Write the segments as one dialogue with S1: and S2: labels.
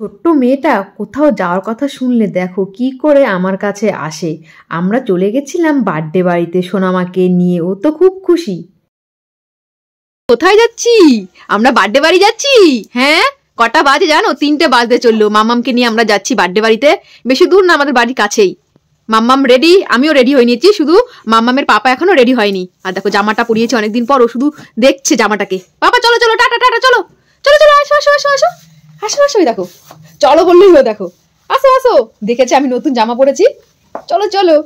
S1: ছোট্ট মেয়েটা কোথাও যাওয়ার কথা শুনলে দেখো কি করে আমার কাছে আসে। আমরা চলে গেছিলাম বার্থডে বাড়িতে সোনামাকে নিয়ে, ও তো খুব খুশি।
S2: কোথায় যাচ্ছি? আমরা বার্থডে বাড়ি যাচ্ছি। হ্যাঁ, কটা বাজে জানো? 3টে বাজতে চললো। মাম্মামকে নিয়ে আমরা যাচ্ছি বার্থডে বাড়িতে। বেশি দূর না, আমাদের বাড়ির কাছেই। মাম্মাম রেডি, আমিও রেডি হয়ে নিয়েছি, শুধু মাম্মামের পাপা এখনো রেডি হয়নি। আর দেখো জামাটা পরিয়েছে অনেকদিন পর, ও শুধু দেখছে জামাটাকে। পাপা চলো চলো, টাটা টাটা, চলো চলো চলো, আসো আসো আসো আসো আসো আসো। দেখো চলো বললেই হলো, দেখো আসো আসো। দেখেছে আমি নতুন জামা পরেছি, চলো চলো।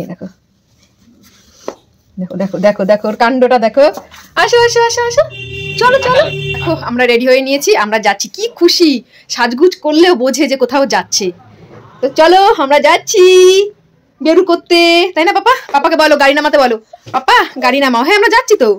S2: এই দেখো দেখো দেখো দেখো দেখো ওর কাণ্ডটা দেখো। আসো আসো আসো আসো, চলো চলো। দেখো আমরা রেডি হয়ে নিয়েছি, আমরা যাচ্ছি। কি খুশি, সাজগুজ করলেও বোঝে যে কোথাও যাচ্ছে। তো চলো আমরা যাচ্ছি বেরু করতে, তাই না পাপা? পাপাকে বলো গাড়ি নামাতে বলো। পাপা গাড়ি নামাও। হ্যাঁ আমরা যাচ্ছি তো।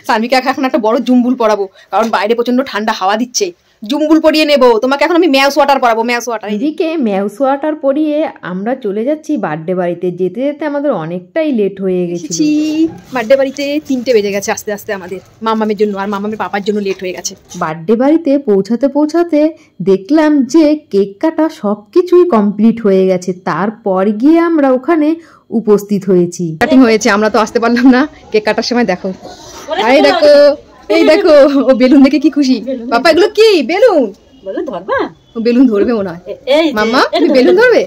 S2: সানভিকে এখন একটা বড় জুম্বুল পরাবো, কারণ বাইরে প্রচন্ড ঠান্ডা হাওয়া দিচ্ছে। জুম্বুল পরিয়ে নেবো তোমাকে। এখন আমি ম্যাও সোয়াটার পরাবো, ম্যাও সোয়াটার।
S1: এদিকে ম্যাও সোয়াটার পরিয়ে আমরা চলে যাচ্ছি বার্থডে বাড়িতে। যেতে যেতে আমাদের অনেকটাই লেট হয়ে গেছে।
S2: বার্থডে বাড়িতে 3টে বেজে গেছে আস্তে আস্তে আমাদের, মামামের জন্য আর মামামের পাপার জন্য লেট হয়ে গেছে।
S1: বার্থডে বাড়িতে পৌঁছাতে পৌঁছাতে দেখলাম যে কেক কাটা সব কিছুই কমপ্লিট হয়ে গেছে। তারপর গিয়ে আমরা ওখানে উপস্থিত হয়েছি।
S2: কাটিং হয়েছে, আমরা তো আসতে পারলাম না কেক কাটার সময়। দেখো এই দেখো, এই দেখো ও বেলুন দেখে কি খুশি। পাপা এগুলো কি বেলুন? বেলুন ধরবে মনে হয়। মাম্মা তুমি বেলুন ধরবে?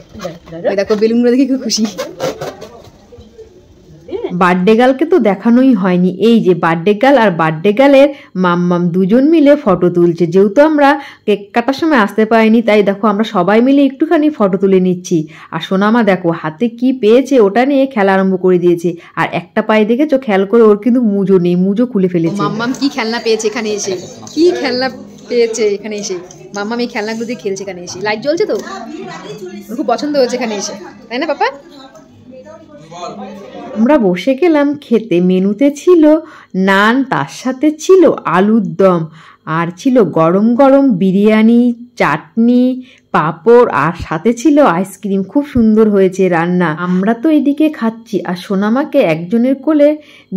S2: ওই দেখো বেলুনগুলো দেখে কি খুশি।
S1: বার্থডে গার্লকে তো দেখানোই হয়নি। এই যে বার্থডে গার্ল আর বার্থডে গার্লের মাম্মাম দুজন মিলে ফটো তুলছে। যেহেতু আমরা কেক কাটার সময় আসতে পারিনি, তাই দেখো আমরা সবাই মিলে একটুখানি ফটো তুলে নিচ্ছি। আর সোনামা দেখো হাতে কি পেয়েছে ওটা নিয়ে খেলা আরম্ভ করে দিয়েছে। আর একটা পায়ে দেখেছো খেয়াল করে, ওর কিন্তু মুজো নেই, মুজো খুলে ফেলেছে।
S2: মাম্মাম কি খেলনা পেয়েছে এখানে এসে, কি খেলনা পেয়েছে এখানে এসে। মাম্মাম এই খেলনাগুলো দিয়ে খেলছে এখানে এসে। লাইট জ্বলছে তো, খুব পছন্দ হয়েছে এখানে এসে, তাই না পাপা?
S1: আমরা বসে গেলাম খেতে। মেনুতে ছিল নান, তার সাথে ছিল আলুর দম, আর ছিল গরম গরম বিরিয়ানি, চাটনি, পাঁপড়, আর সাথে ছিল আইসক্রিম। খুব সুন্দর হয়েছে রান্না। আমরা তো এদিকে খাচ্ছি আর সোনামাকে একজনের কোলে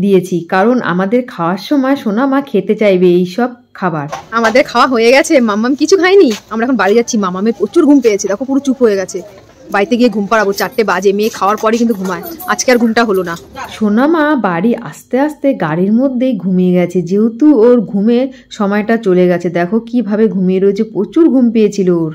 S1: দিয়েছি, কারণ আমাদের খাওয়ার সময় সোনামা খেতে চাইবে এইসব খাবার।
S2: আমাদের খাওয়া হয়ে গেছে, মাম্মাম কিছু খায়নি। আমরা এখন বাড়ি যাচ্ছি। মাম্মামের প্রচুর ঘুম পেয়েছে, দেখো পুরো চুপ হয়ে গেছে। বাড়িতে গিয়ে ঘুম পাড়াবো, 4টে বাজে। মেয়ে খাওয়ার পরে কিন্তু ঘুমায়, আজকে আর ঘুমটা হলো না।
S1: সোনামা বাড়ি আস্তে আস্তে গাড়ির মধ্যেই ঘুমিয়ে গেছে, যেহেতু ওর ঘুমের সময়টা চলে গেছে। দেখো কিভাবে ঘুমিয়ে রয়েছে, প্রচুর ঘুম পেয়েছিল ওর।